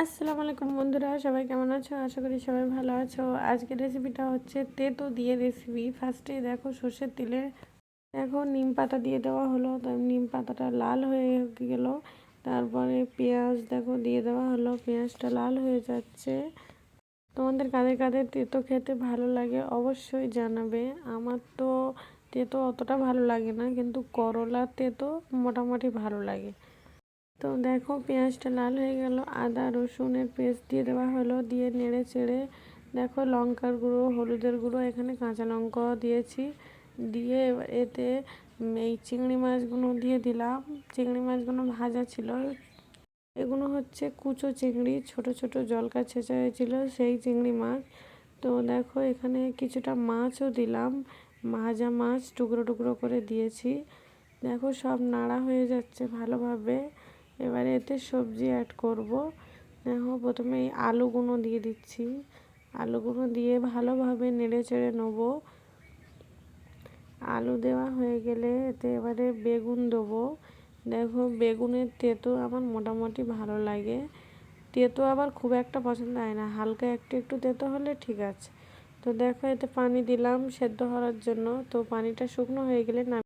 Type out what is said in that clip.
আসসালামু আলাইকুম বন্ধুরা, সবাই কেমন আছো? আশা করি সবাই ভালো আছো। আজকের রেসিপিটা হচ্ছে তেঁতো দিয়ে রেসিপি। ফার্স্টে দেখো সর্ষের তেলে দেখো নিম পাতা দিয়ে দেওয়া হলো, তার নিম পাতাটা লাল হয়ে গেল। তারপরে পেঁয়াজ দেখো দিয়ে দেওয়া হলো, পেঁয়াজটা লাল হয়ে যাচ্ছে। তোমাদের কাদের কাদের তেঁতো খেতে ভালো লাগে অবশ্যই জানাবে। আমার তো তেঁতো অতটা ভালো লাগে না, কিন্তু করলা তেঁতো মোটামুটি ভালো লাগে। তো দেখো পেঁয়াজটা লাল হয়ে গেল, আদা রসুনের পেস্ট দিয়ে দেওয়া হলো, দিয়ে নেড়ে চেড়ে দেখো লঙ্কার গুঁড়ো, হলুদের গুঁড়ো, এখানে কাঁচা লঙ্কাও দিয়েছি, দিয়ে এতে এই চিংড়ি মাছগুলো দিয়ে দিলাম। চিংড়ি মাছগুলো ভাজা ছিল, এগুলো হচ্ছে কুচো চিংড়ি, ছোট ছোট জলকা ছেঁচা হয়েছিল সেই চিংড়ি মাছ। তো দেখো এখানে কিছুটা মাছও দিলাম, ভাজা মাছ টুকরো টুকরো করে দিয়েছি। দেখো সব নাড়া হয়ে যাচ্ছে ভালোভাবে। এবারে এতে সবজি অ্যাড করব। দেখো প্রথমে এই আলুগুলো দিয়ে দিচ্ছি, আলুগুলো দিয়ে ভালোভাবে নেড়ে চেড়ে নেবো। আলু দেওয়া হয়ে গেলে এতে এবারে বেগুন দেবো। দেখো বেগুনের তেঁতো আমার মোটামুটি ভালো লাগে, তেঁতো আবার খুব একটা পছন্দ হয় না, হালকা একটু একটু তেঁতো হলে ঠিক আছে। তো দেখো এতে পানি দিলাম সেদ্ধ হওয়ার জন্য। তো পানিটা শুকনো হয়ে গেলে